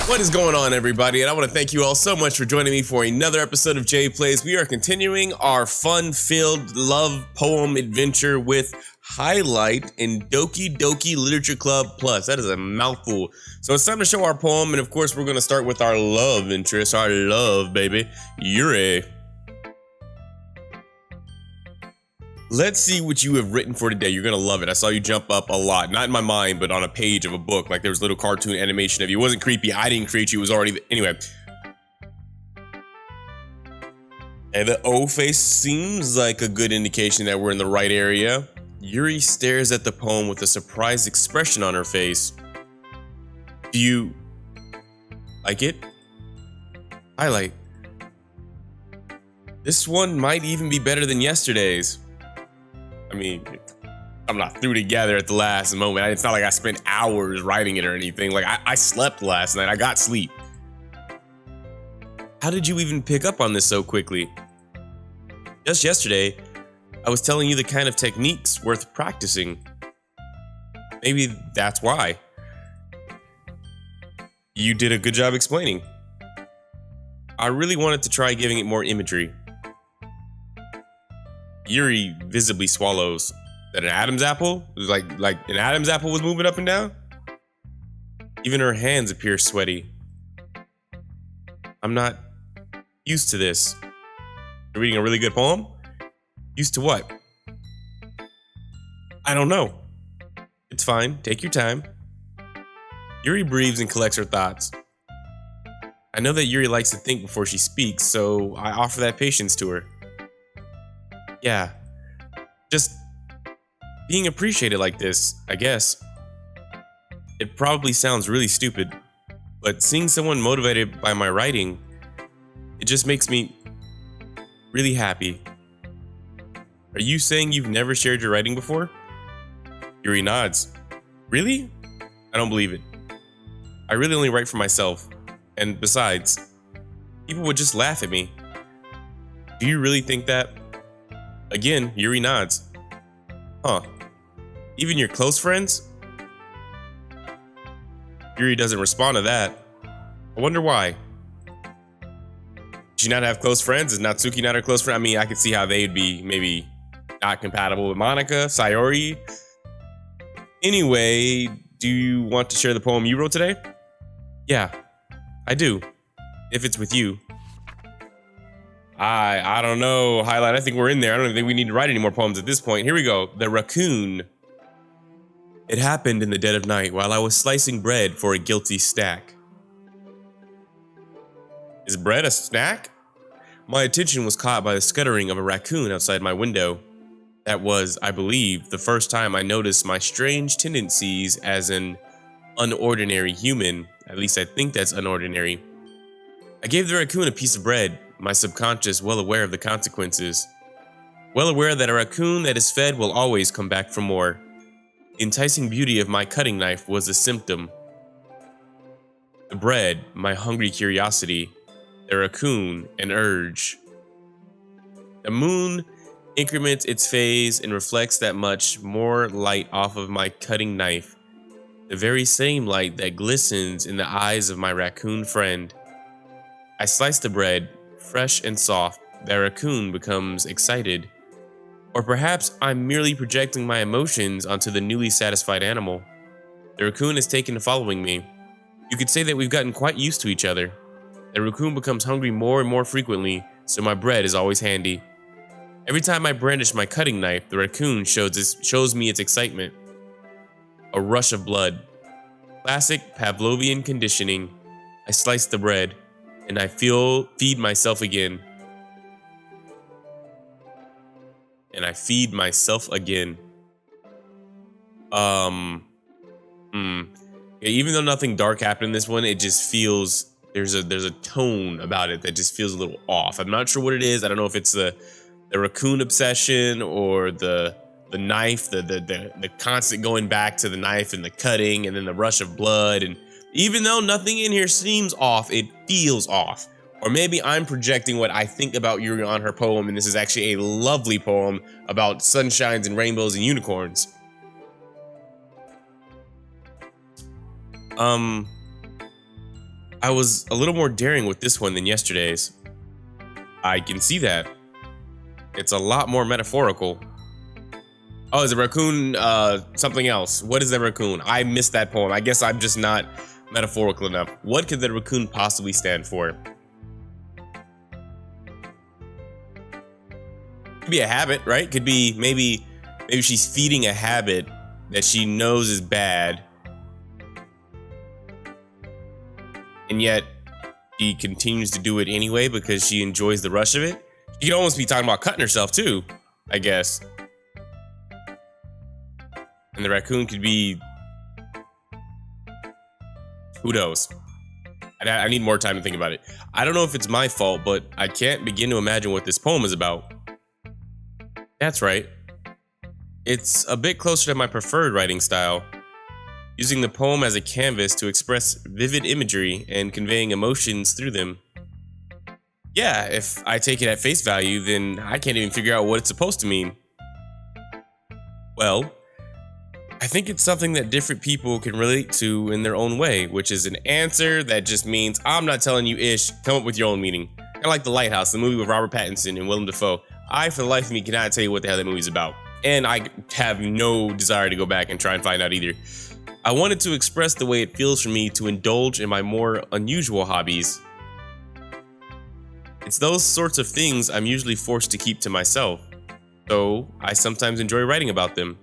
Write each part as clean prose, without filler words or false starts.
What is going on, everybody? And I want to thank you all so much for joining me for another episode of Jay Plays. We are continuing our fun-filled love poem adventure with Highlight in Doki Doki Literature Club Plus. That is a mouthful. So it's time to show our poem, and of course we're going to start with our love interest, our love baby, Yuri. Let's see what you have written for today. You're gonna love it. I saw you jump up a lot. Not in my mind, but on a page of a book. Like there was a little cartoon animation of you. It wasn't creepy. I didn't create you. It was already... Anyway. And the O face seems like a good indication that we're in the right area. Yuri stares at the poem with a surprised expression on her face. Do you like it? Highlight. This one might even be better than yesterday's. I mean, I'm not through together at the last moment. It's not like I spent hours writing it or anything. Like, I slept last night. I got sleep. How did you even pick up on this so quickly? Just yesterday, I was telling you the kind of techniques worth practicing. Maybe that's why. You did a good job explaining. I really wanted to try giving it more imagery. Yuri visibly swallows. That an Adam's apple? Like an Adam's apple was moving up and down? Even her hands appear sweaty. I'm not used to this. You're reading a really good poem? Used to what? I don't know. It's fine. Take your time. Yuri breathes and collects her thoughts. I know that Yuri likes to think before she speaks, so I offer that patience to her. Yeah, just being appreciated like this, I guess. It probably sounds really stupid, but seeing someone motivated by my writing, it just makes me really happy. Are you saying you've never shared your writing before? Yuri nods. Really? I don't believe it. I really only write for myself, and besides, people would just laugh at me. Do you really think that? Again, Yuri nods. Huh. Even your close friends? Yuri doesn't respond to that. I wonder why. Does she not have close friends? Is Natsuki not her close friend? I mean, I could see how they'd be maybe not compatible with Monika, Sayori. Anyway, do you want to share the poem you wrote today? Yeah, I do. If it's with you. I don't know, Highlight. I think we're in there. I don't even think we need to write any more poems at this point. Here we go. The Raccoon. It happened in the dead of night while I was slicing bread for a guilty snack. Is bread a snack? My attention was caught by the scuttering of a raccoon outside my window. That was, I believe, the first time I noticed my strange tendencies as an unordinary human. At least I think that's unordinary. I gave the raccoon a piece of bread, my subconscious well aware of the consequences. Well aware that a raccoon that is fed will always come back for more. The enticing beauty of my cutting knife was a symptom. The bread, my hungry curiosity. The raccoon, an urge. The moon increments its phase and reflects that much more light off of my cutting knife. The very same light that glistens in the eyes of my raccoon friend. I slice the bread, fresh and soft. The raccoon becomes excited. Or perhaps I'm merely projecting my emotions onto the newly satisfied animal. The raccoon has taken to following me. You could say that we've gotten quite used to each other. The raccoon becomes hungry more and more frequently, so my bread is always handy. Every time I brandish my cutting knife, the raccoon shows me its excitement. A rush of blood. Classic Pavlovian conditioning. I slice the bread, and I feed myself again. And I feed myself again. Yeah, even though nothing dark happened in this one, it just feels there's a tone about it that just feels a little off. I'm not sure what it is. I don't know if it's the raccoon obsession or the knife, the constant going back to the knife and the cutting and then the rush of blood. And even though nothing in here seems off, it feels off. Or maybe I'm projecting what I think about Yuri on her poem, and this is actually a lovely poem about sunshines and rainbows and unicorns. I was a little more daring with this one than yesterday's. I can see that. It's a lot more metaphorical. Oh, is a raccoon something else? What is a raccoon? I missed that poem. I guess I'm just not metaphorical enough. What could the raccoon possibly stand for? Could be a habit, right? Could be maybe she's feeding a habit that she knows is bad, and yet she continues to do it anyway because she enjoys the rush of it. She could almost be talking about cutting herself too, I guess. And the raccoon could be, who knows? I need more time to think about it. I don't know if it's my fault, but I can't begin to imagine what this poem is about. That's right. It's a bit closer to my preferred writing style, using the poem as a canvas to express vivid imagery and conveying emotions through them. Yeah, if I take it at face value, then I can't even figure out what it's supposed to mean. Well, I think it's something that different people can relate to in their own way, which is an answer that just means, I'm not telling you ish, come up with your own meaning. Kind of like The Lighthouse, the movie with Robert Pattinson and Willem Dafoe. I, for the life of me, cannot tell you what the hell that movie's about. And I have no desire to go back and try and find out either. I wanted to express the way it feels for me to indulge in my more unusual hobbies. It's those sorts of things I'm usually forced to keep to myself, so I sometimes enjoy writing about them.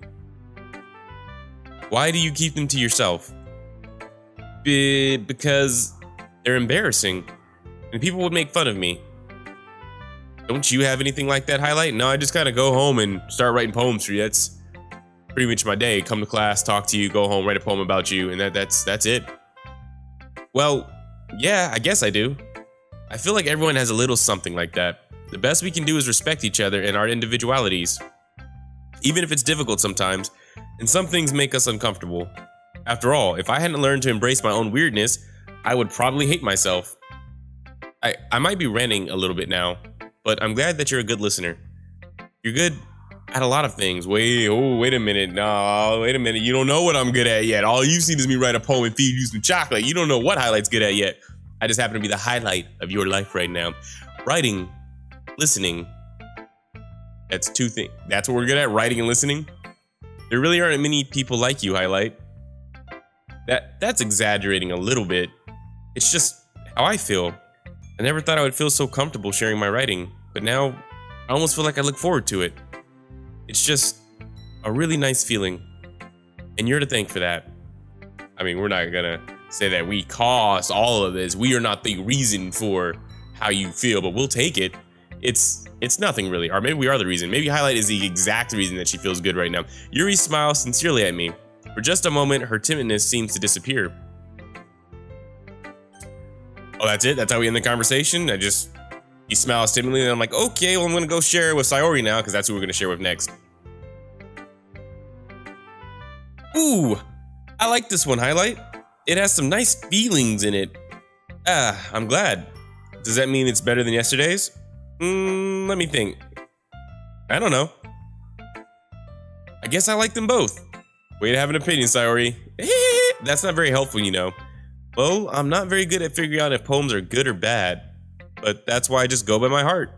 Why do you keep them to yourself? Because they're embarrassing, and people would make fun of me. Don't you have anything like that, Highlight? No, I just kind of go home and start writing poems for you. That's pretty much my day. Come to class, talk to you, go home, write a poem about you, and that's it. Well, yeah, I guess I do. I feel like everyone has a little something like that. The best we can do is respect each other and our individualities, even if it's difficult sometimes, and some things make us uncomfortable. After all, if I hadn't learned to embrace my own weirdness, I would probably hate myself. I might be ranting a little bit now, but I'm glad that you're a good listener. You're good at a lot of things. Wait a minute. No, wait a minute. You don't know what I'm good at yet. All you've seen is me write a poem and feed you some chocolate. You don't know what Highlight's good at yet. I just happen to be the highlight of your life right now. Writing, listening. That's two things. That's what we're good at, writing and listening. There really aren't many people like you, Highlight. That's exaggerating a little bit. It's just how I feel. I never thought I would feel so comfortable sharing my writing, but now I almost feel like I look forward to it. It's just a really nice feeling, and you're to thank for that. I mean, we're not gonna say that we caused all of this. We are not the reason for how you feel, but we'll take it. It's nothing really, or maybe we are the reason. Maybe Highlight is the exact reason that she feels good right now. Yuri smiles sincerely at me. For just a moment, her timidness seems to disappear. Oh, that's it? That's how we end the conversation? He smiles timidly, and I'm like, okay, well, I'm gonna go share it with Sayori now, because that's who we're gonna share with next. Ooh, I like this one, Highlight. It has some nice feelings in it. I'm glad. Does that mean it's better than yesterday's? Let me think. I don't know. I guess I like them both. Way to have an opinion, Sayori. That's not very helpful, you know. Well, I'm not very good at figuring out if poems are good or bad, but that's why I just go by my heart.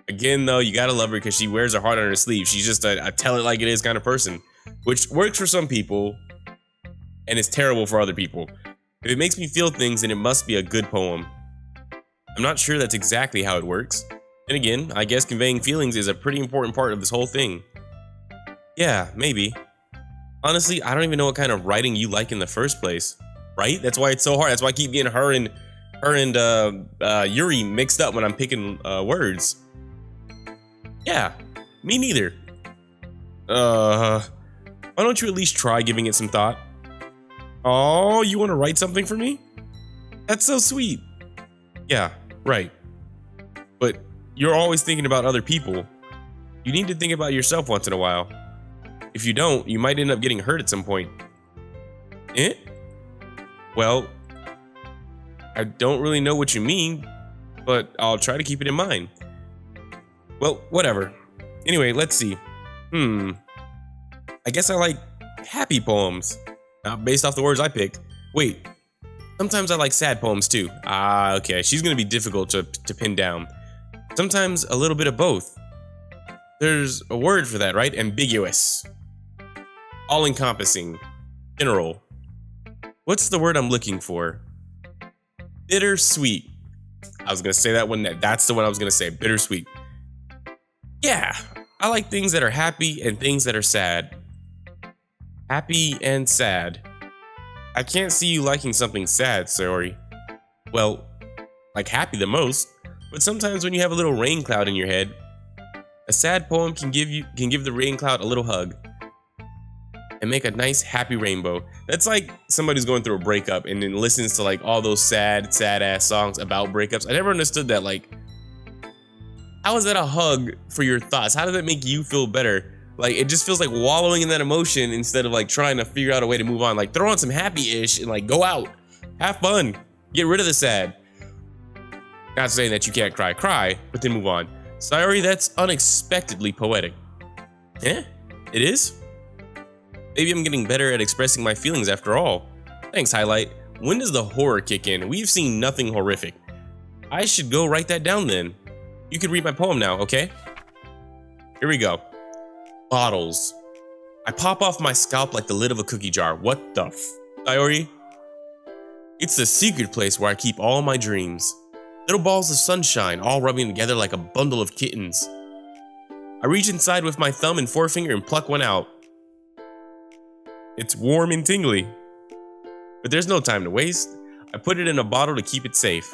Again, though, you gotta love her because she wears her heart on her sleeve. She's just a tell it like it is kind of person, which works for some people and is terrible for other people. If it makes me feel things, then it must be a good poem. I'm not sure that's exactly how it works. And again, I guess conveying feelings is a pretty important part of this whole thing. Yeah, maybe. Honestly, I don't even know what kind of writing you like in the first place. Right? That's why it's so hard. That's why I keep getting her and Yuri mixed up when I'm picking words. Yeah, me neither. Why don't you at least try giving it some thought? Oh, you want to write something for me? That's so sweet. Yeah, right. But you're always thinking about other people. You need to think about yourself once in a while. If you don't, you might end up getting hurt at some point. Eh? Well, I don't really know what you mean, but I'll try to keep it in mind. Well, whatever. Anyway, let's see. I guess I like happy poems, based off the words I picked. Wait, Sometimes I like sad poems too. Ah, okay, she's gonna be difficult to pin down. Sometimes a little bit of both. There's a word for that, right? Ambiguous. All-encompassing. General. What's the word I'm looking for? Bittersweet. I was gonna say that one. That's the one I was gonna say. Bittersweet. Yeah, I like things that are happy and things that are sad. Happy and sad. I can't see you liking something sad, sorry. Well, like happy the most, but sometimes when you have a little rain cloud in your head, a sad poem can give the rain cloud a little hug and make a nice happy rainbow. That's like somebody's going through a breakup and then listens to like all those sad ass songs about breakups. I never understood that. Like, how is that a hug for your thoughts? How does that make you feel better? Like, it just feels like wallowing in that emotion instead of like trying to figure out a way to move on. Like, throw on some happy-ish and like go out, have fun, get rid of the sad. Not saying that you can't cry, but then move on. Sorry, that's unexpectedly poetic. Yeah, it is. Maybe I'm getting better at expressing my feelings after all. Thanks, Highlight. When does the horror kick in? We've seen nothing horrific. I should go write that down then. You can read my poem now, okay? Here we go. Bottles. I pop off my scalp like the lid of a cookie jar. What the Sayori? It's the secret place where I keep all my dreams. Little balls of sunshine all rubbing together like a bundle of kittens. I reach inside with my thumb and forefinger and pluck one out. It's warm and tingly. But there's no time to waste. I put it in a bottle to keep it safe.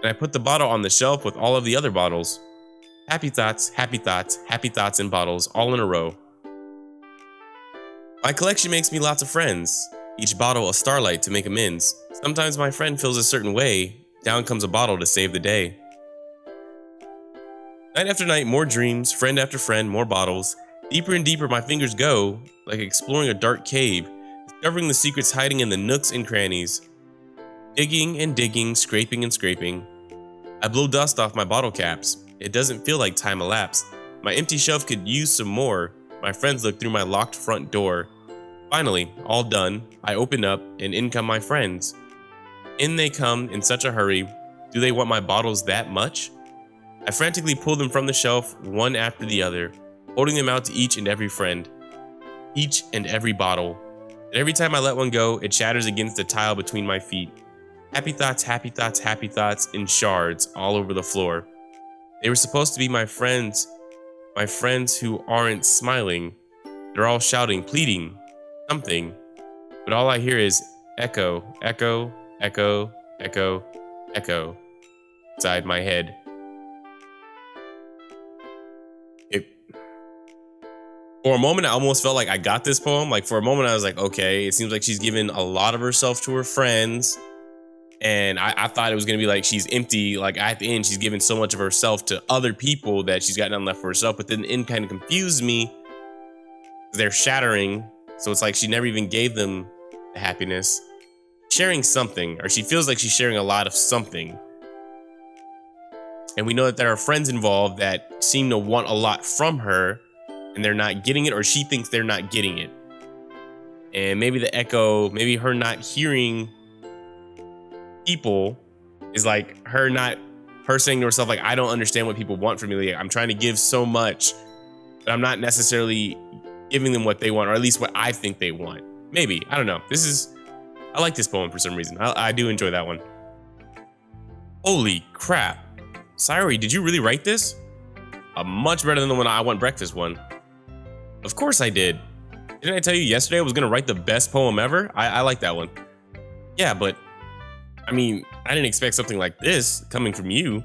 And I put the bottle on the shelf with all of the other bottles. Happy thoughts, happy thoughts, happy thoughts in bottles, all in a row. My collection makes me lots of friends. Each bottle a starlight to make amends. Sometimes my friend feels a certain way. Down comes a bottle to save the day. Night after night, more dreams, friend after friend, more bottles. Deeper and deeper my fingers go, like exploring a dark cave, discovering the secrets hiding in the nooks and crannies. Digging and digging, scraping and scraping. I blow dust off my bottle caps. It doesn't feel like time elapsed. My empty shelf could use some more. My friends look through my locked front door. Finally, all done, I open up and in come my friends. In they come in such a hurry. Do they want my bottles that much? I frantically pull them from the shelf, one after the other, holding them out to each and every friend. Each and every bottle. And every time I let one go, it shatters against the tile between my feet. Happy thoughts, happy thoughts, happy thoughts in shards all over the floor. They were supposed to be my friends who aren't smiling. They're all shouting, pleading, something. But all I hear is echo, echo, echo, echo, echo inside my head. For a moment, I almost felt like I got this poem. Like, for a moment, I was like, okay, it seems like she's given a lot of herself to her friends. And I thought it was going to be like she's empty. Like, at the end, she's given so much of herself to other people that she's got nothing left for herself. But then the end kind of confused me. They're shattering. So it's like she never even gave them the happiness. Sharing something, or she feels like she's sharing a lot of something. And we know that there are friends involved that seem to want a lot from her. And they're not getting it, or she thinks they're not getting it. And maybe the echo, maybe her not hearing people is like her saying to herself, like, I don't understand what people want from me. Like, I'm trying to give so much, but I'm not necessarily giving them what they want, or at least what I think they want. Maybe, I don't know. I like this poem for some reason. I do enjoy that one. Holy crap. Sayori, did you really write this? Much better than the one I Want Breakfast one. Of course I did. Didn't I tell you yesterday I was gonna write the best poem ever? I like that one. Yeah, but I mean, I didn't expect something like this coming from you.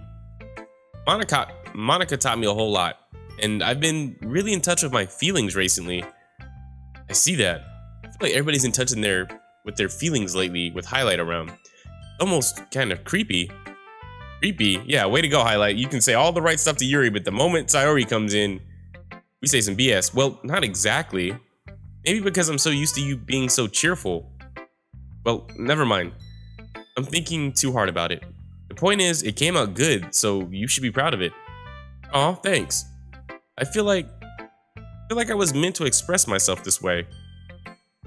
Monika taught me a whole lot, and I've been really in touch with my feelings recently. I see that. I feel like everybody's in touch with their feelings lately with Highlight around. Almost kind of creepy. Creepy? Yeah, way to go, Highlight. You can say all the right stuff to Yuri, but the moment Sayori comes in, we say some BS. Well, not exactly. Maybe because I'm so used to you being so cheerful. Well, never mind. I'm thinking too hard about it. The point is, it came out good, so you should be proud of it. Aw, thanks. I feel like I was meant to express myself this way.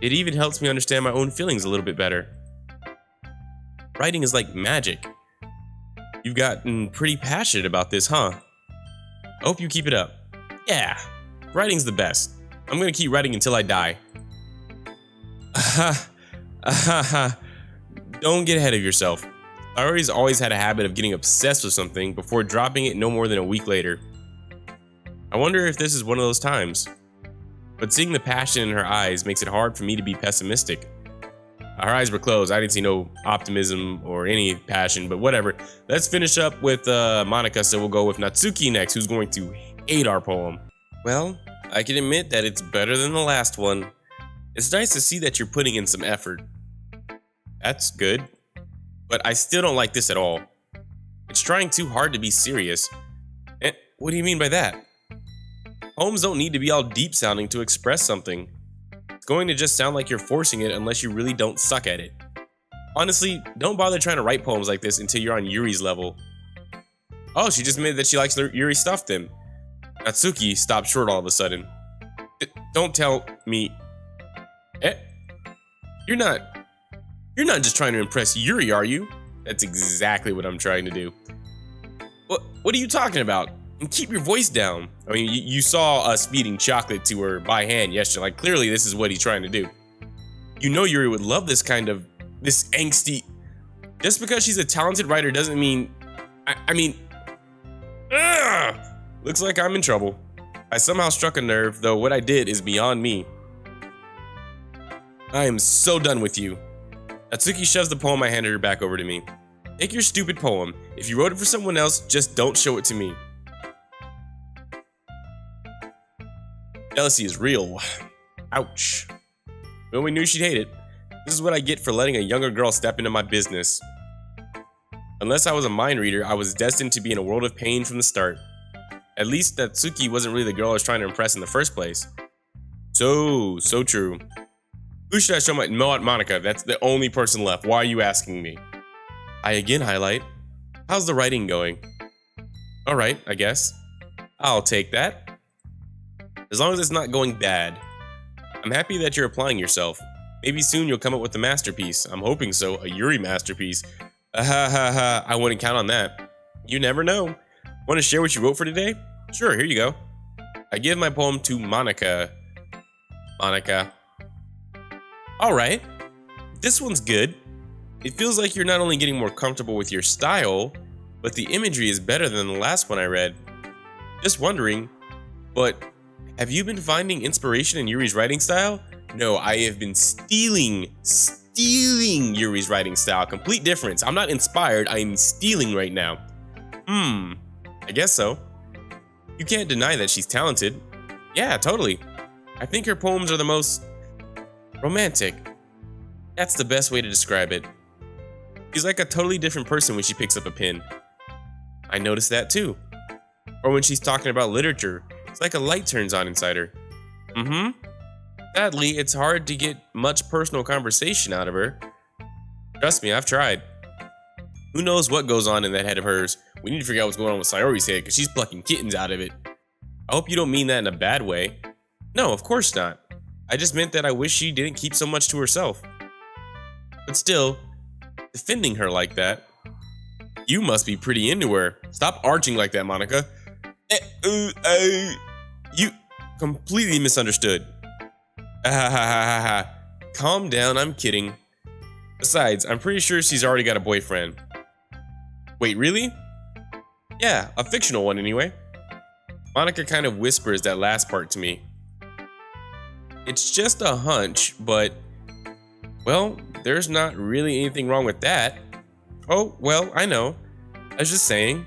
It even helps me understand my own feelings a little bit better. Writing is like magic. You've gotten pretty passionate about this, huh? I hope you keep it up. Yeah, writing's the best. I'm gonna keep writing until I die. Don't get ahead of yourself. Sayori's always had a habit of getting obsessed with something before dropping it no more than a week later. I wonder if this is one of those times. But seeing the passion in her eyes makes it hard for me to be pessimistic. Her eyes were closed. I didn't see no optimism or any passion, but whatever. Let's finish up with Monika, so we'll go with Natsuki next, who's going to hate our poem. Well, I can admit that it's better than the last one. It's nice to see that you're putting in some effort. That's good. But I still don't like this at all. It's trying too hard to be serious. What do you mean by that? Poems don't need to be all deep sounding to express something. It's going to just sound like you're forcing it unless you really don't suck at it. Honestly, don't bother trying to write poems like this until you're on Yuri's level. Oh, she just admitted that she likes Yuri stuff then. Natsuki stopped short all of a sudden. Don't tell me. You're not just trying to impress Yuri, are you? That's exactly what I'm trying to do. What are you talking about? And keep your voice down. I mean, you saw us feeding chocolate to her by hand yesterday. Like, clearly this is what he's trying to do. You know Yuri would love this angsty. Just because she's a talented writer doesn't mean, I mean, looks like I'm in trouble. I somehow struck a nerve, though what I did is beyond me. I am so done with you. Natsuki shoves the poem I handed her back over to me. Take your stupid poem. If you wrote it for someone else, just don't show it to me. Jealousy is real. Ouch. Well, we knew she'd hate it. This is what I get for letting a younger girl step into my business. Unless I was a mind reader, I was destined to be in a world of pain from the start. At least Natsuki wasn't really the girl I was trying to impress in the first place. So true. Who should I show my Monika? That's the only person left. Why are you asking me? I again highlight. How's the writing going? Alright, I guess. I'll take that. As long as it's not going bad. I'm happy that you're applying yourself. Maybe soon you'll come up with a masterpiece. I'm hoping so, a Yuri masterpiece. I wouldn't count on that. You never know. Want to share what you wrote for today? Sure, here you go. I give my poem to Monika. Monika. Alright. This one's good. It feels like you're not only getting more comfortable with your style, but the imagery is better than the last one I read. Just wondering, but have you been finding inspiration in Yuri's writing style? No, I have been stealing Yuri's writing style. Complete difference. I'm not inspired, I am stealing right now. I guess so. You can't deny that she's talented. Yeah, totally. I think her poems are the most romantic. That's the best way to describe it. She's like a totally different person when she picks up a pen. I noticed that too. Or when she's talking about literature, it's like a light turns on inside her. Sadly, it's hard to get much personal conversation out of her. Trust me, I've tried. Who knows what goes on in that head of hers? We need to figure out what's going on with Sayori's head because she's plucking kittens out of it. I hope you don't mean that in a bad way. No, of course not. I just meant that I wish she didn't keep so much to herself. But still, defending her like that, you must be pretty into her. Stop arching like that, Monika. You completely misunderstood. Calm down, I'm kidding. Besides, I'm pretty sure she's already got a boyfriend. Wait, really? Yeah, a fictional one anyway. Monika kind of whispers that last part to me. It's just a hunch, but, well, there's not really anything wrong with that. Oh, well, I know. I was just saying.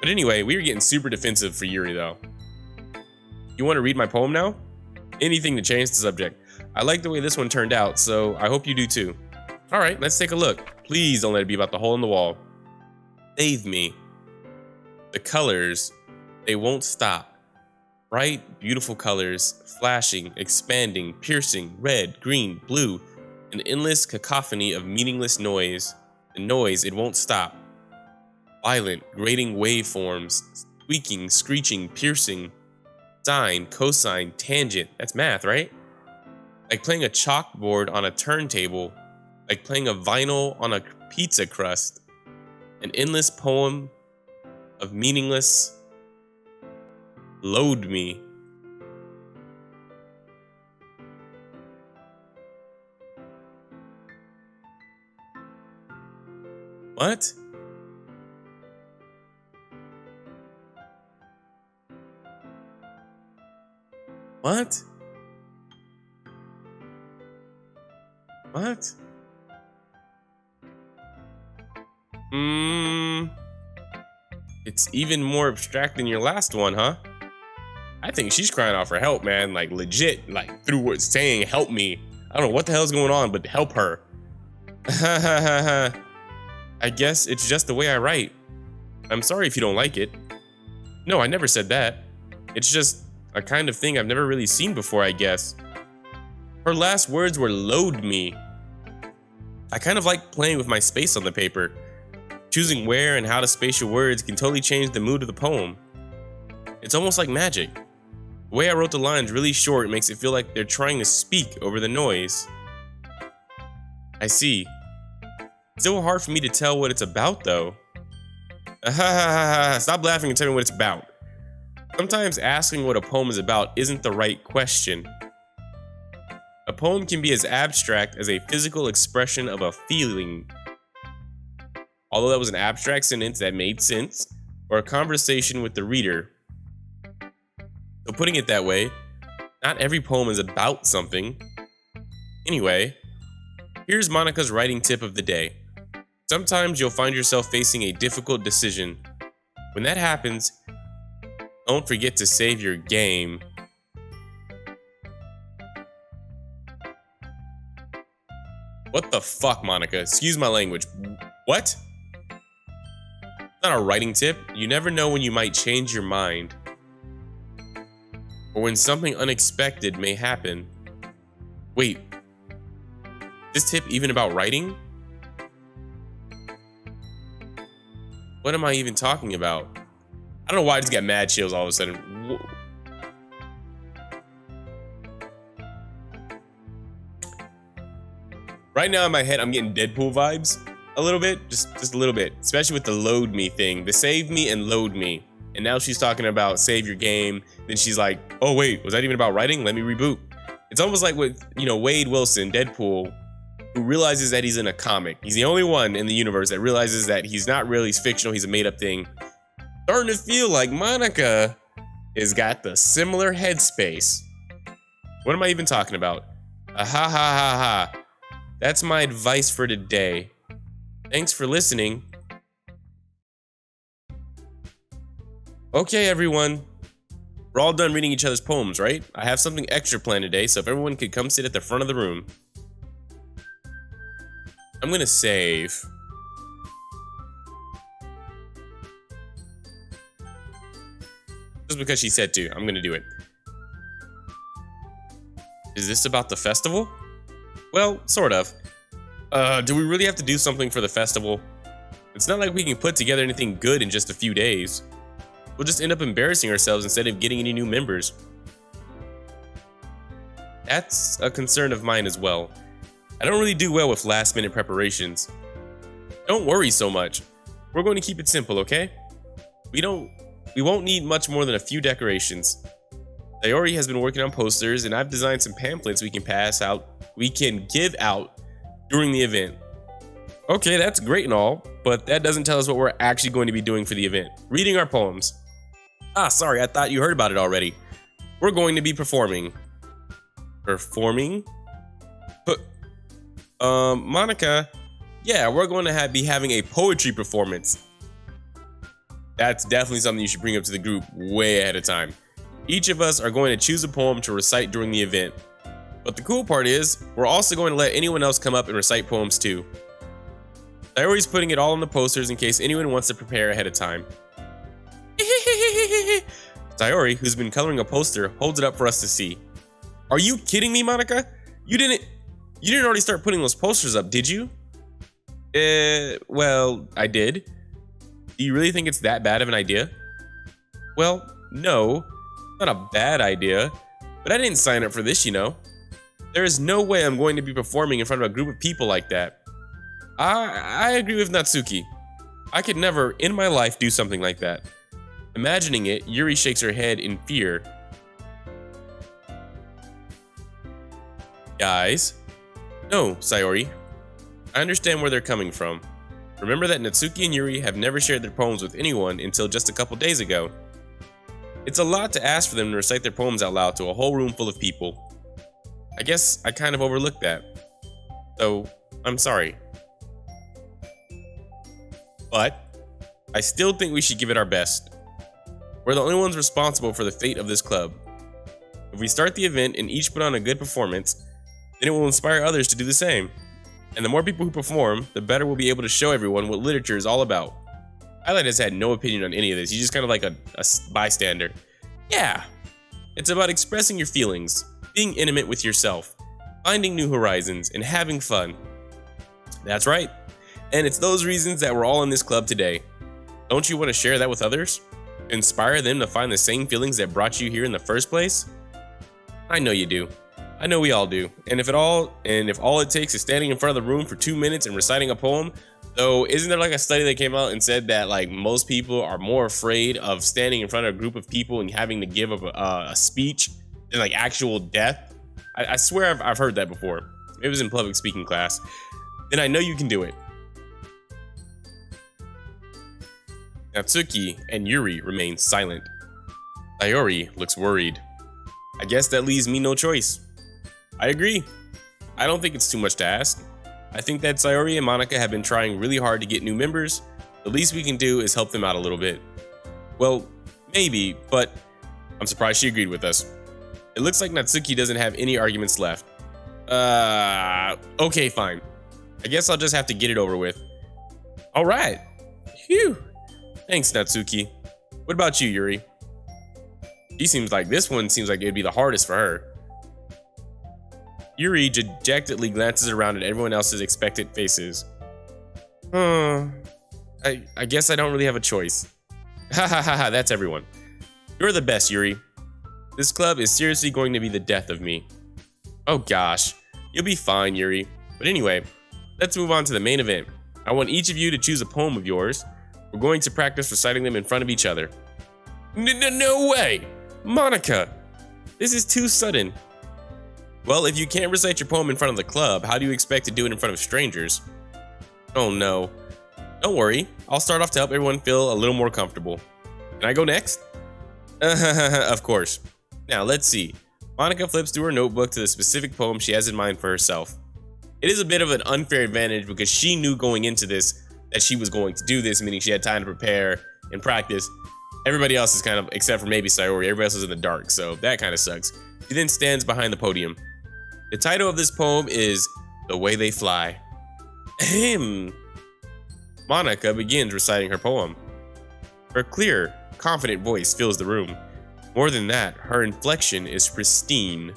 But anyway, we were getting super defensive for Yuri, though. You want to read my poem now? Anything to change the subject. I like the way this one turned out, so I hope you do too. Alright, let's take a look. Please don't let it be about the hole in the wall. Save me. The colors, they won't stop. Bright, beautiful colors, flashing, expanding, piercing, red, green, blue, an endless cacophony of meaningless noise. The noise, it won't stop. Violent, grating waveforms, squeaking, screeching, piercing, sine, cosine, tangent. That's math, right? Like playing a chalkboard on a turntable. like playing a vinyl on a pizza crust. An endless poem of meaningless load me. What? What? What? It's even more abstract than your last one, huh? I think she's crying out for help, man. Like legit, like through what saying help me. I don't know what the hell's going on, but help her. I guess it's just the way I write. I'm sorry if you don't like it. No, I never said that. It's just a kind of thing I've never really seen before, I guess. Her last words were load me. I kind of like playing with my space on the paper. Choosing where and how to space your words can totally change the mood of the poem. It's almost like magic. The way I wrote the lines really short makes it feel like they're trying to speak over the noise. I see. Still hard for me to tell what it's about though. Stop laughing and tell me what it's about. Sometimes asking what a poem is about isn't the right question. A poem can be as abstract as a physical expression of a feeling. Although that was an abstract sentence that made sense, or a conversation with the reader. So putting it that way, not every poem is about something. Anyway, here's Monika's writing tip of the day. Sometimes you'll find yourself facing a difficult decision. When that happens, don't forget to save your game. What the fuck, Monika? Excuse my language. What? Not a writing tip. You never know when you might change your mind. Or when something unexpected may happen. Wait. This tip even about writing? What am I even talking about? I don't know why I just got mad chills all of a sudden. Right now in my head, I'm getting Deadpool vibes. A little bit, just a little bit, especially with the load me thing, the save me and load me. And now she's talking about save your game. Then she's like, oh wait, was that even about writing? Let me reboot. It's almost like with, Wade Wilson, Deadpool, who realizes that he's in a comic. He's the only one in the universe that realizes that he's not really fictional, he's a made up thing. Starting to feel like Monika has got the similar headspace. What am I even talking about? Ha. That's my advice for today. Thanks for listening. Okay, everyone. We're all done reading each other's poems, right? I have something extra planned today, so if everyone could come sit at the front of the room. I'm gonna save. Just because she said to, I'm gonna do it. Is this about the festival? Well, sort of. Do we really have to do something for the festival? It's not like we can put together anything good in just a few days. We'll just end up embarrassing ourselves instead of getting any new members. That's a concern of mine as well. I don't really do well with last-minute preparations. Don't worry so much. We're going to keep it simple, okay? We won't need much more than a few decorations. Sayori has been working on posters, and I've designed some pamphlets we can give out during the event. Okay, that's great and all, but that doesn't tell us what we're actually going to be doing for the event. Reading our poems. Sorry, I thought you heard about it already. We're going to be performing. Performing? But, Monika, yeah, we're going to be having a poetry performance. That's definitely something you should bring up to the group way ahead of time. Each of us are going to choose a poem to recite during the event. But the cool part is, we're also going to let anyone else come up and recite poems too. Sayori's putting it all on the posters in case anyone wants to prepare ahead of time. Sayori, who's been coloring a poster, holds it up for us to see. Are you kidding me, Monika? You didn't already start putting those posters up, did you? Well, I did. Do you really think it's that bad of an idea? Well, no, not a bad idea, but I didn't sign up for this, There is no way I'm going to be performing in front of a group of people like that. I agree with Natsuki. I could never in my life do something like that. Imagining it, Yuri shakes her head in fear. Guys? No, Sayori. I understand where they're coming from. Remember that Natsuki and Yuri have never shared their poems with anyone until just a couple days ago. It's a lot to ask for them to recite their poems out loud to a whole room full of people. I guess I kind of overlooked that. So, I'm sorry. But, I still think we should give it our best. We're the only ones responsible for the fate of this club. If we start the event and each put on a good performance, then it will inspire others to do the same. And the more people who perform, the better we'll be able to show everyone what literature is all about. Highlight has had no opinion on any of this. He's just kind of like a bystander. Yeah, it's about expressing your feelings, being intimate with yourself, finding new horizons, and having fun. That's right. And it's those reasons that we're all in this club today. Don't you want to share that with others? Inspire them to find the same feelings that brought you here in the first place? I know you do. I know we all do. And if all it takes is standing in front of the room for 2 minutes and reciting a poem, though, isn't there like a study that came out and said that like most people are more afraid of standing in front of a group of people and having to give a speech than like actual death? I swear I've heard that before. It was in public speaking class. Then I know you can do it. Natsuki and Yuri remain silent. Sayori looks worried. I guess that leaves me no choice. I agree. I don't think it's too much to ask. I think that Sayori and Monika have been trying really hard to get new members. The least we can do is help them out a little bit. Well, maybe, but I'm surprised she agreed with us. It looks like Natsuki doesn't have any arguments left. Okay, fine. I guess I'll just have to get it over with. All right. Phew. Thanks, Natsuki. What about you, Yuri? This one seems like it'd be the hardest for her. Yuri dejectedly glances around at everyone else's expectant faces. I guess I don't really have a choice. Ha ha ha ha, that's everyone. You're the best, Yuri. This club is seriously going to be the death of me. Oh gosh, you'll be fine, Yuri. But anyway, let's move on to the main event. I want each of you to choose a poem of yours. We're going to practice reciting them in front of each other. No way! Monika! This is too sudden. Well, if you can't recite your poem in front of the club, how do you expect to do it in front of strangers? Oh no. Don't worry, I'll start off to help everyone feel a little more comfortable. Can I go next? Of course. Now, let's see. Monika flips through her notebook to the specific poem she has in mind for herself. It is a bit of an unfair advantage because she knew going into this that she was going to do this, meaning she had time to prepare and practice. Everybody else is kind of, except for maybe Sayori, everybody else is in the dark, so that kind of sucks. She then stands behind the podium. The title of this poem is The Way They Fly. Ahem. Monika begins reciting her poem. Her clear, confident voice fills the room. More than that, her inflection is pristine.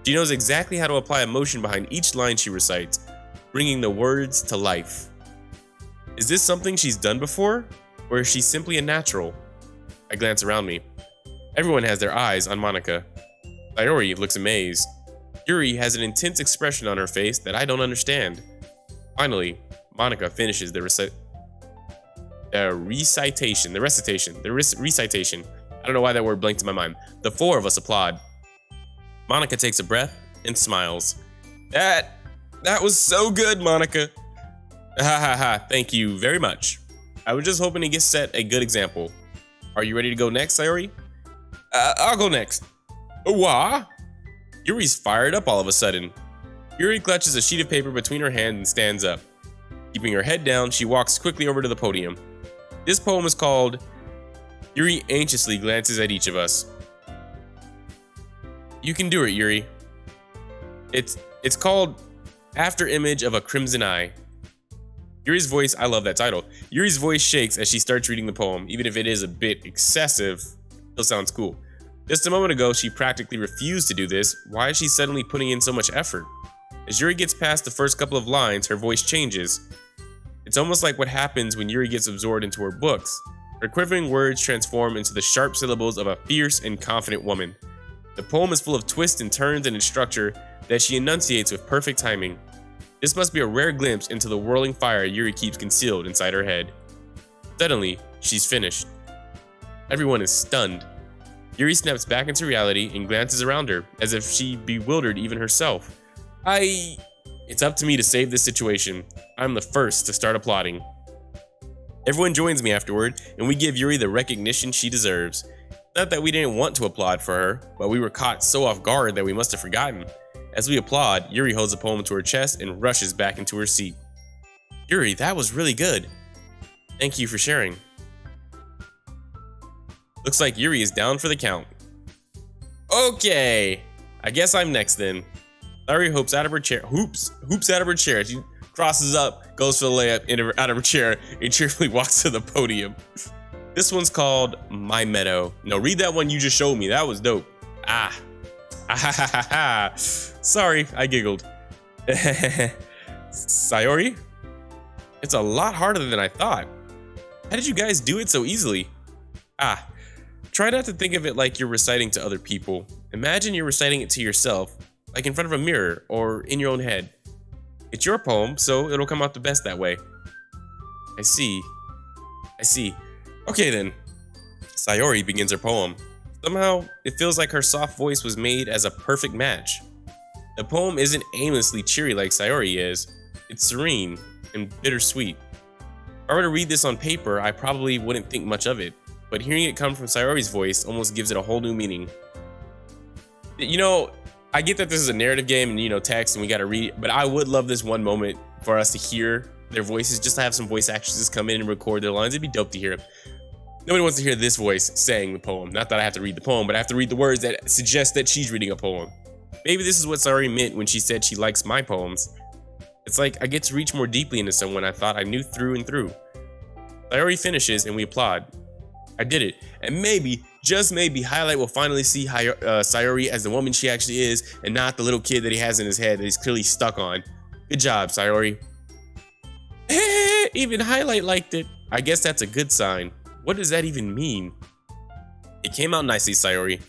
She knows exactly how to apply emotion behind each line she recites, bringing the words to life. Is this something she's done before, or is she simply a natural? I glance around me. Everyone has their eyes on Monika. Sayori looks amazed. Yuri has an intense expression on her face that I don't understand. Finally, Monika finishes the recitation. I don't know why that word blanked in my mind. The four of us applaud. Monika takes a breath and smiles. That was so good, Monika. Ha ha ha, thank you very much. I was just hoping to set a good example. Are you ready to go next, Sayori? I'll go next. What? Yuri's fired up all of a sudden. Yuri clutches a sheet of paper between her hands and stands up. Keeping her head down, she walks quickly over to the podium. This poem is called Yuri anxiously glances at each of us. You can do it, Yuri. It's called After Image of a Crimson Eye. Yuri's voice, I love that title. Yuri's voice shakes as she starts reading the poem. Even if it is a bit excessive, it still sounds cool. Just a moment ago, she practically refused to do this. Why is she suddenly putting in so much effort? As Yuri gets past the first couple of lines, her voice changes. It's almost like what happens when Yuri gets absorbed into her books. Her quivering words transform into the sharp syllables of a fierce and confident woman. The poem is full of twists and turns in its structure that she enunciates with perfect timing. This must be a rare glimpse into the whirling fire Yuri keeps concealed inside her head. Suddenly, she's finished. Everyone is stunned. Yuri snaps back into reality and glances around her, as if she bewildered even herself. It's up to me to save this situation. I'm the first to start applauding. Everyone joins me afterward, and we give Yuri the recognition she deserves. Not that we didn't want to applaud for her, but we were caught so off guard that we must have forgotten. As we applaud, Yuri holds the poem to her chest and rushes back into her seat. Yuri, that was really good. Thank you for sharing. Looks like Yuri is down for the count. Okay, I guess I'm next then. Sayori hoops out of her chair. Hoops out of her chair. She crosses up, goes for the layup out of her chair, and cheerfully walks to the podium. This one's called My Meadow. No, read that one you just showed me. That was dope. Sorry, I giggled. Sayori? It's a lot harder than I thought. How did you guys do it so easily? Try not to think of it like you're reciting to other people. Imagine you're reciting it to yourself, like in front of a mirror or in your own head. It's your poem, so it'll come out the best that way. I see. Okay then. Sayori begins her poem. Somehow, it feels like her soft voice was made as a perfect match. The poem isn't aimlessly cheery like Sayori is. It's serene and bittersweet. If I were to read this on paper, I probably wouldn't think much of it, but hearing it come from Sayori's voice almost gives it a whole new meaning. You know, I get that this is a narrative game and, text and we gotta read, but I would love this one moment for us to hear their voices, just to have some voice actors come in and record their lines. It'd be dope to hear. Nobody wants to hear this voice saying the poem. Not that I have to read the poem, but I have to read the words that suggest that she's reading a poem. Maybe this is what Sayori meant when she said she likes my poems. It's like I get to reach more deeply into someone I thought I knew through and through. Sayori finishes and we applaud. I did it. And maybe, just maybe, Highlight will finally see Sayori as the woman she actually is and not the little kid that he has in his head that he's clearly stuck on. Good job, Sayori. Even Highlight liked it. I guess that's a good sign. What does that even mean? It came out nicely, Sayori.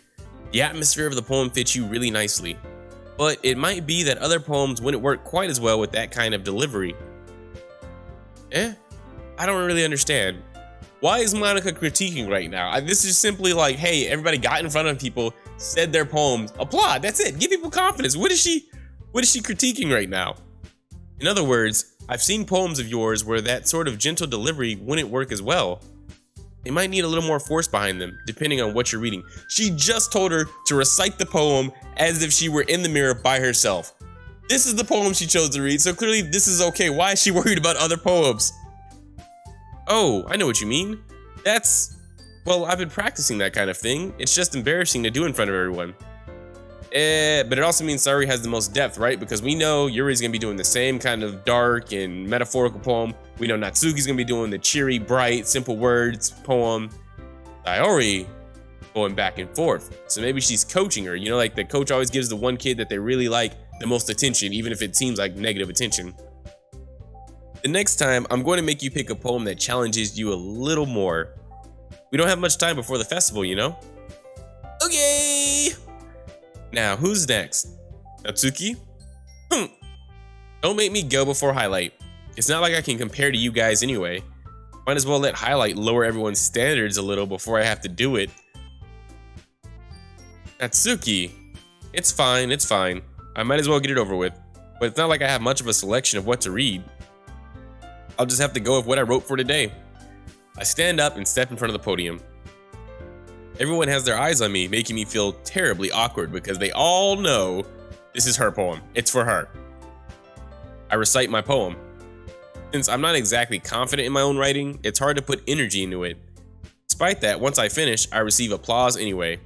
The atmosphere of the poem fits you really nicely. But it might be that other poems wouldn't work quite as well with that kind of delivery. I don't really understand. Why is Monika critiquing right now? This is simply like, hey, everybody got in front of people, said their poems, applaud, that's it. Give people confidence. What is she critiquing right now? In other words, I've seen poems of yours where that sort of gentle delivery wouldn't work as well. They might need a little more force behind them, depending on what you're reading. She just told her to recite the poem as if she were in the mirror by herself. This is the poem she chose to read, so clearly this is okay. Why is she worried about other poems? Oh, I know what you mean. Well, I've been practicing that kind of thing. It's just embarrassing to do in front of everyone. But it also means Sayori has the most depth, right? Because we know Yuri's gonna be doing the same kind of dark and metaphorical poem. We know Natsuki's gonna be doing the cheery, bright, simple words poem. Sayori going back and forth. So maybe she's coaching her. Like the coach always gives the one kid that they really like the most attention, even if it seems like negative attention. The next time, I'm going to make you pick a poem that challenges you a little more. We don't have much time before the festival, Okay! Now, who's next? Natsuki? Don't make me go before Highlight. It's not like I can compare to you guys anyway. Might as well let Highlight lower everyone's standards a little before I have to do it. Natsuki. It's fine. I might as well get it over with. But it's not like I have much of a selection of what to read. I'll just have to go with what I wrote for today. I stand up and step in front of the podium. Everyone has their eyes on me, making me feel terribly awkward because they all know this is her poem. It's for her. I recite my poem. Since I'm not exactly confident in my own writing, it's hard to put energy into it. Despite that, once I finish, I receive applause anyway.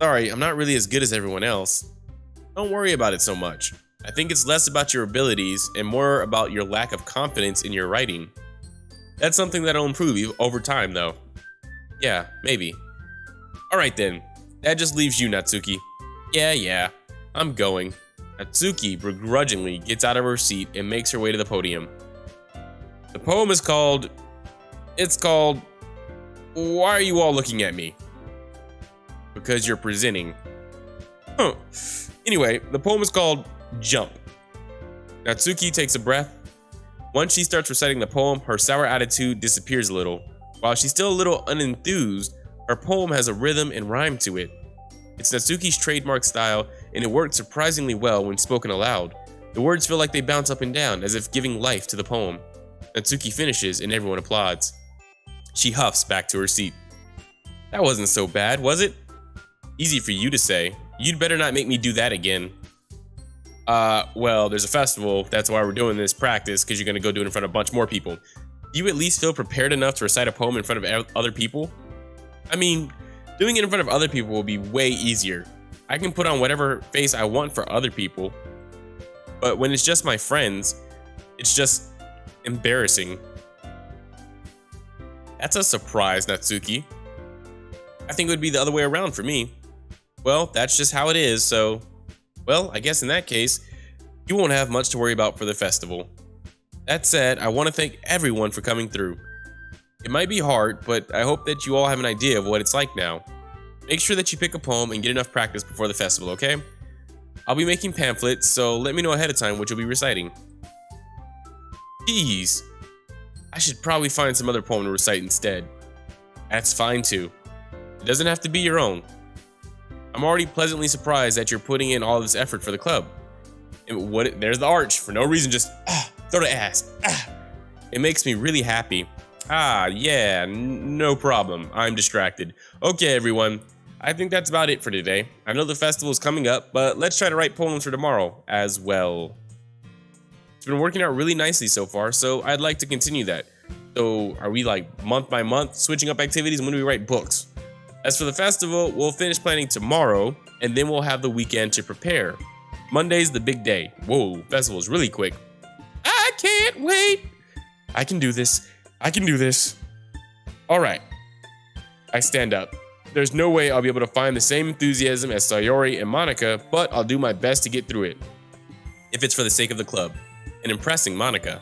Sorry, I'm not really as good as everyone else. Don't worry about it so much. I think it's less about your abilities and more about your lack of confidence in your writing. That's something that'll improve over time, though. Yeah, maybe. Alright then, that just leaves you, Natsuki. Yeah, I'm going. Natsuki begrudgingly gets out of her seat and makes her way to the podium. The poem is called... Why are you all looking at me? Because you're presenting. Anyway, the poem is called Jump. Natsuki takes a breath. Once she starts reciting the poem, her sour attitude disappears a little. While she's still a little unenthused, her poem has a rhythm and rhyme to it. It's Natsuki's trademark style, and it works surprisingly well when spoken aloud. The words feel like they bounce up and down, as if giving life to the poem. Natsuki finishes, and everyone applauds. She huffs back to her seat. That wasn't so bad, was it? Easy for you to say. You'd better not make me do that again. Well, there's a festival. That's why we're doing this practice, because you're going to go do it in front of a bunch more people. Do you at least feel prepared enough to recite a poem in front of other people? I mean, doing it in front of other people will be way easier. I can put on whatever face I want for other people. But when it's just my friends, it's just embarrassing. That's a surprise, Natsuki. I think it would be the other way around for me. Well, that's just how it is, so... Well, I guess in that case, you won't have much to worry about for the festival. That said, I want to thank everyone for coming through. It might be hard, but I hope that you all have an idea of what it's like now. Make sure that you pick a poem and get enough practice before the festival, okay? I'll be making pamphlets, so let me know ahead of time what you'll be reciting. Jeez. I should probably find some other poem to recite instead. That's fine too. It doesn't have to be your own. I'm already pleasantly surprised that you're putting in all this effort for the club. And there's the arch, for no reason, just throw the ass. It makes me really happy. Yeah, no problem. I'm distracted. Okay, everyone. I think that's about it for today. I know the festival is coming up, but let's try to write poems for tomorrow as well. It's been working out really nicely so far, so I'd like to continue that. So are we like month by month switching up activities? When do we write books? As for the festival, we'll finish planning tomorrow, and then we'll have the weekend to prepare. Monday's the big day. Whoa, festival's really quick. I can't wait. I can do this. I can do this. All right. I stand up. There's no way I'll be able to find the same enthusiasm as Sayori and Monika, but I'll do my best to get through it. If it's for the sake of the club and impressing Monika,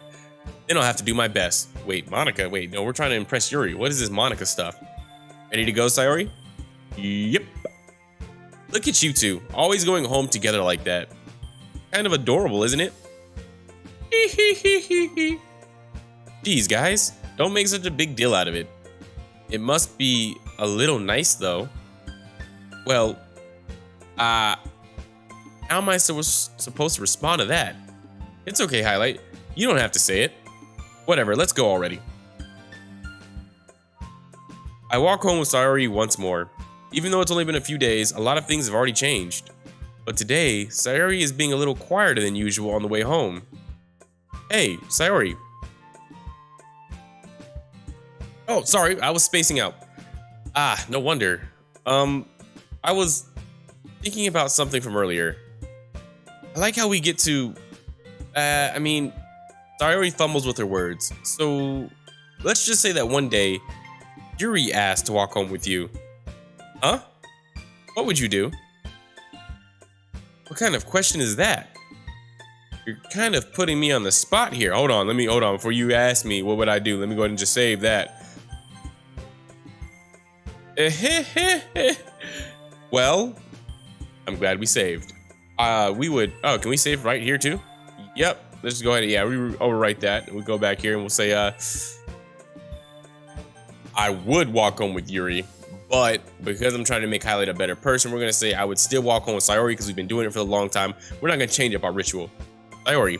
then I'll have to do my best. Wait, Monika? Wait, no, we're trying to impress Yuri. What is this Monika stuff? Ready to go, Sayori? Yep. Look at you two, always going home together like that. Kind of adorable, isn't it? Geez, guys, don't make such a big deal out of it. It must be a little nice, though. Well, how am I supposed to respond to that? It's okay, Highlight. You don't have to say it. Whatever, let's go already. I walk home with Sayori once more. Even though it's only been a few days, a lot of things have already changed. But today, Sayori is being a little quieter than usual on the way home. Hey, Sayori. Oh, sorry, I was spacing out. No wonder. I was thinking about something from earlier. I like how we get to... Sayori fumbles with her words. So, let's just say that one day, Yuri asked to walk home with you. Huh? What would you do? What kind of question is that? You're kind of putting me on the spot here. Hold on. Before you ask me, what would I do? Let me go ahead and just save that. Well, I'm glad we saved. We would... Oh, can we save right here too? Yep. Let's just go ahead and... Yeah, we overwrite that. We'll go back here and we'll say... I would walk home with Yuri, but because I'm trying to make Highlight a better person, we're going to say I would still walk home with Sayori because we've been doing it for a long time. We're not going to change up our ritual. Sayori,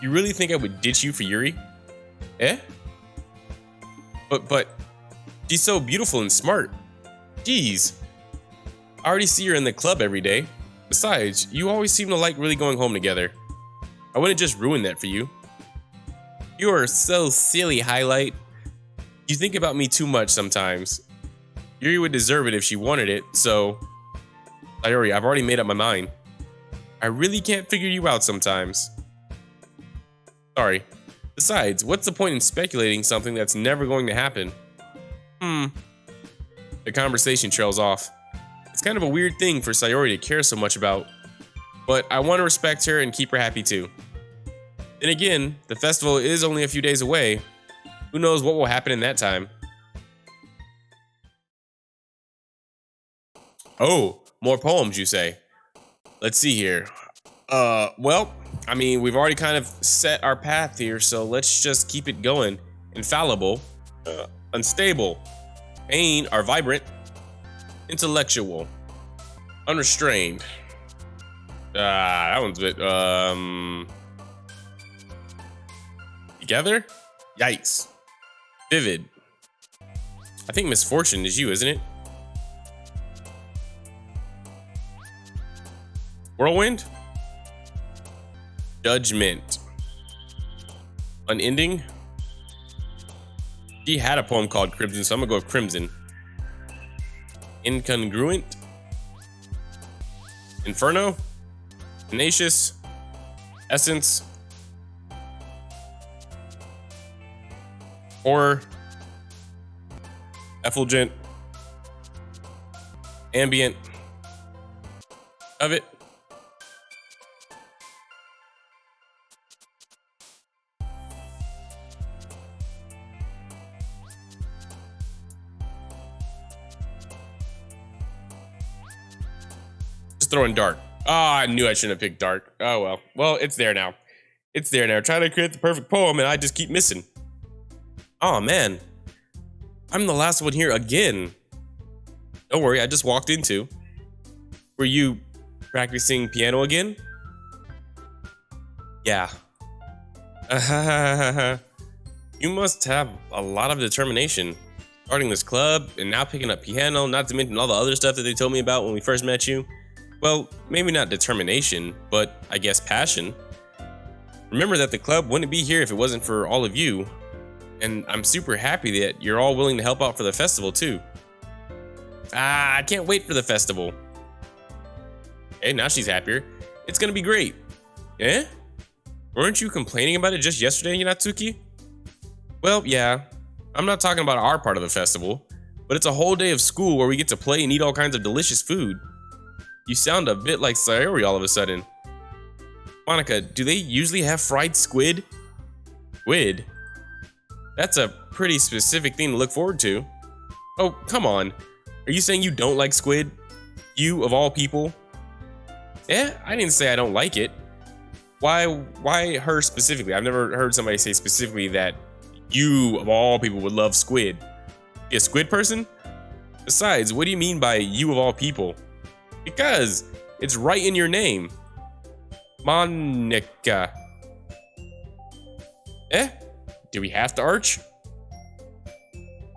you really think I would ditch you for Yuri? Eh? But she's so beautiful and smart. Jeez. I already see her in the club every day. Besides, you always seem to like really going home together. I wouldn't just ruin that for you. You are so silly, Highlight. You think about me too much sometimes. Yuri would deserve it if she wanted it, so... Sayori, I've already made up my mind. I really can't figure you out sometimes. Sorry. Besides, what's the point in speculating something that's never going to happen? The conversation trails off. It's kind of a weird thing for Sayori to care so much about, but I want to respect her and keep her happy too. Then again, the festival is only a few days away. Who knows what will happen in that time? Oh, more poems, you say? Let's see here. Well, I mean, we've already kind of set our path here, so let's just keep it going. Infallible, unstable, pain are vibrant, intellectual, unrestrained. That one's a bit, together? Yikes. Vivid. I think misfortune is you, isn't it? Whirlwind? Judgment. Unending? She had a poem called Crimson, so I'm gonna go with Crimson. Incongruent? Inferno? Tenacious? Essence? Horror? Effulgent? Ambient? Of it? Throwing dark. Oh, I knew I shouldn't have picked dark. Oh well. Well, it's there now. It's there now. Trying to create the perfect poem and I just keep missing. Oh man. I'm the last one here again. Don't worry, I just walked into. Were you practicing piano again? Yeah. You must have a lot of determination. Starting this club and now picking up piano, not to mention all the other stuff that they told me about when we first met you. Well, maybe not determination, but I guess passion. Remember that the club wouldn't be here if it wasn't for all of you. And I'm super happy that you're all willing to help out for the festival too. I can't wait for the festival. Okay, now she's happier. It's gonna be great. Eh? Weren't you complaining about it just yesterday, Yanatsuki? Well, yeah. I'm not talking about our part of the festival, but it's a whole day of school where we get to play and eat all kinds of delicious food. You sound a bit like Sayori all of a sudden. Monika, do they usually have fried squid? Squid? That's a pretty specific thing to look forward to. Oh, come on. Are you saying you don't like squid? You, of all people? Eh, I didn't say I don't like it. Why her specifically? I've never heard somebody say specifically that you, of all people, would love squid. You a squid person? Besides, what do you mean by you of all people? Because it's right in your name. Monika. Eh? Do we have to arch?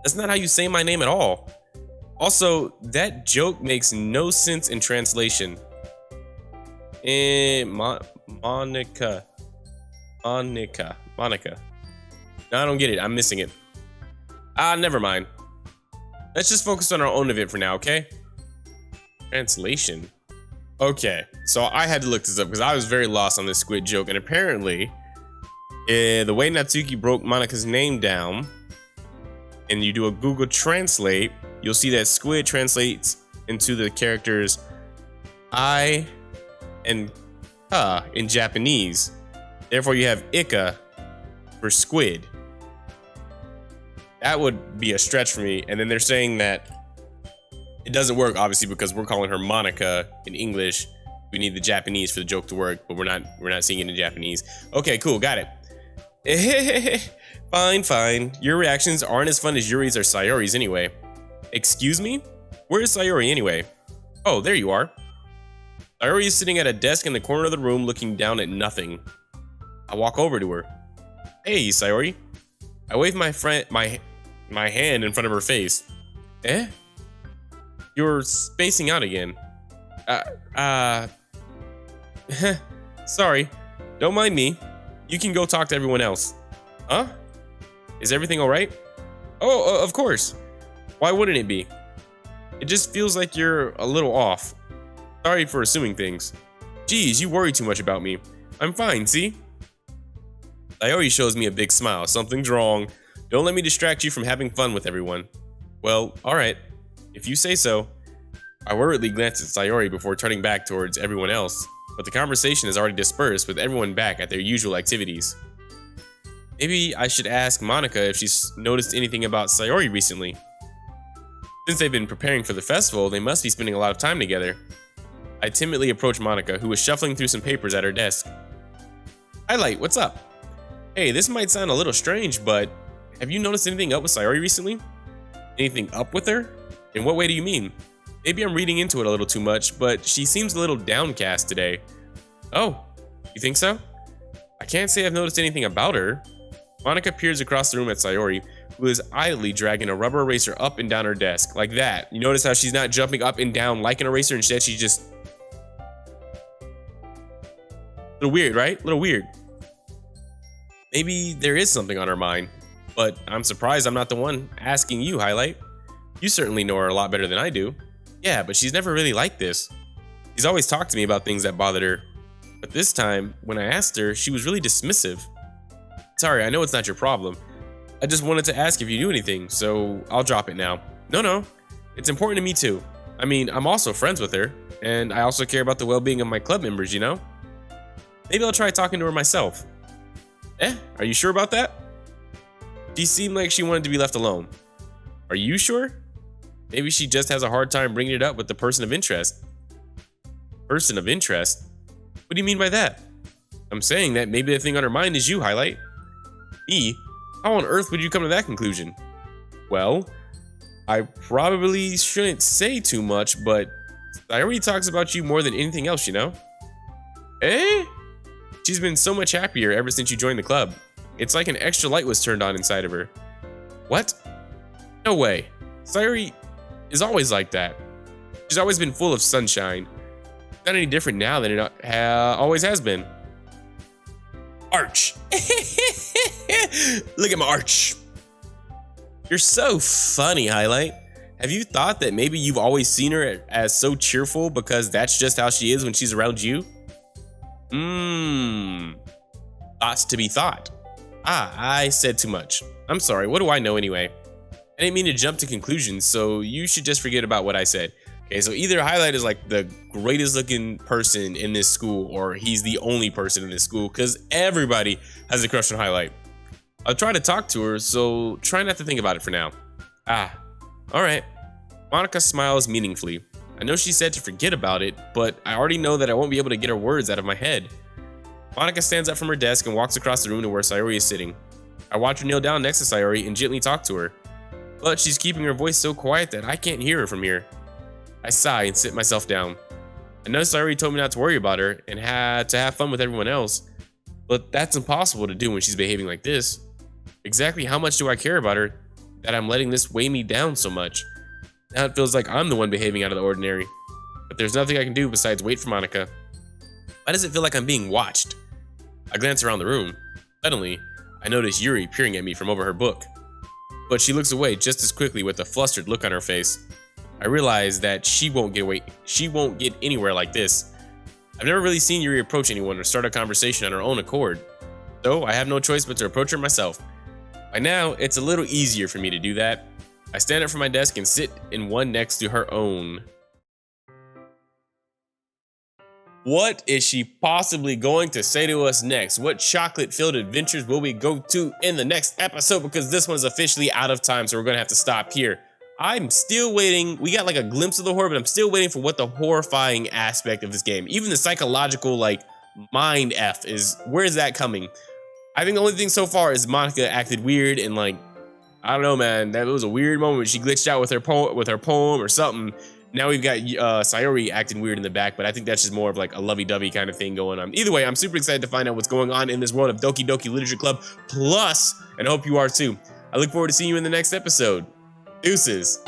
That's not how you say my name at all. Also, that joke makes no sense in translation. Monika. No, I don't get it. I'm missing it. Never mind. Let's just focus on our own of it for now, okay? Translation. Okay, so I had to look this up because I was very lost on this squid joke, and apparently, the way Natsuki broke Monika's name down, and you do a Google Translate, you'll see that squid translates into the characters I and ka in Japanese. Therefore, you have Ika for squid. That would be a stretch for me. And then they're saying that it doesn't work, obviously, because we're calling her Monika in English. We need the Japanese for the joke to work, but we're not seeing it in Japanese. Okay, cool, got it. Fine. Your reactions aren't as fun as Yuri's or Sayori's anyway. Excuse me? Where is Sayori anyway? Oh, there you are. Sayori is sitting at a desk in the corner of the room looking down at nothing. I walk over to her. Hey, Sayori. I wave my hand in front of her face. Eh? You're spacing out again. Sorry. Don't mind me. You can go talk to everyone else. Huh? Is everything alright? Oh, of course. Why wouldn't it be? It just feels like you're a little off. Sorry for assuming things. Geez, you worry too much about me. I'm fine, see? Sayori shows me a big smile. Something's wrong. Don't let me distract you from having fun with everyone. Well, alright. If you say so. I worriedly glanced at Sayori before turning back towards everyone else, but the conversation has already dispersed with everyone back at their usual activities. Maybe I should ask Monika if she's noticed anything about Sayori recently. Since they've been preparing for the festival, they must be spending a lot of time together. I timidly approached Monika, who was shuffling through some papers at her desk. Highlight, what's up? Hey, this might sound a little strange, but have you noticed anything up with Sayori recently? Anything up with her? In what way do you mean? Maybe I'm reading into it a little too much, but she seems a little downcast today. Oh, you think so? I can't say I've noticed anything about her. Monika peers across the room at Sayori, who is idly dragging a rubber eraser up and down her desk, like that. You notice how she's not jumping up and down like an eraser, instead she's just... A little weird, right? A little weird. Maybe there is something on her mind, but I'm surprised I'm not the one asking you, Highlight. You certainly know her a lot better than I do. Yeah, but she's never really like this. She's always talked to me about things that bothered her, but this time, when I asked her, she was really dismissive. Sorry, I know it's not your problem. I just wanted to ask if you knew anything, so I'll drop it now. No, it's important to me too. I mean, I'm also friends with her, and I also care about the well-being of my club members, you know? Maybe I'll try talking to her myself. Are you sure about that? She seemed like she wanted to be left alone. Are you sure? Maybe she just has a hard time bringing it up with the person of interest. Person of interest? What do you mean by that? I'm saying that maybe the thing on her mind is you, Highlight. Me? How on earth would you come to that conclusion? Well, I probably shouldn't say too much, but Sayori talks about you more than anything else, you know? She's been so much happier ever since you joined the club. It's like an extra light was turned on inside of her. What? No way. Sayori is always like that. She's always been full of sunshine. Not any different now than it always has been. Arch. Look at my arch. You're so funny, Highlight. Have you thought that maybe you've always seen her as so cheerful because that's just how she is when she's around you? Thoughts to be thought. I said too much. I'm sorry, what do I know anyway? I didn't mean to jump to conclusions, so you should just forget about what I said. Okay, so either Highlight is like the greatest looking person in this school, or he's the only person in this school, because everybody has a crush on Highlight. I'll try to talk to her, so try not to think about it for now. Alright. Monika smiles meaningfully. I know she said to forget about it, but I already know that I won't be able to get her words out of my head. Monika stands up from her desk and walks across the room to where Sayori is sitting. I watch her kneel down next to Sayori and gently talk to her, but she's keeping her voice so quiet that I can't hear her from here. I sigh and sit myself down. I know Sayori told me not to worry about her and had to have fun with everyone else, but that's impossible to do when she's behaving like this. Exactly how much do I care about her that I'm letting this weigh me down so much? Now it feels like I'm the one behaving out of the ordinary, but there's nothing I can do besides wait for Monika. Why does it feel like I'm being watched? I glance around the room. Suddenly, I notice Yuri peering at me from over her book, but she looks away just as quickly with a flustered look on her face. I realize that she won't get anywhere like this. I've never really seen Yuri approach anyone or start a conversation on her own accord, so I have no choice but to approach her myself. By now, it's a little easier for me to do that. I stand up from my desk and sit in one next to her own. What is she possibly going to say to us next? What chocolate-filled adventures will we go to in the next episode? Because this one is officially out of time, so we're going to have to stop here. I'm still waiting. We got like a glimpse of the horror, but I'm still waiting for what the horrifying aspect of this game. Even the psychological, like, mind F is, where is that coming? I think the only thing so far is Monika acted weird and like, I don't know, man. That was a weird moment. She glitched out with her poem or something. Now we've got Sayori acting weird in the back, but I think that's just more of like a lovey-dovey kind of thing going on. Either way, I'm super excited to find out what's going on in this world of Doki Doki Literature Club Plus, and I hope you are too. I look forward to seeing you in the next episode. Deuces.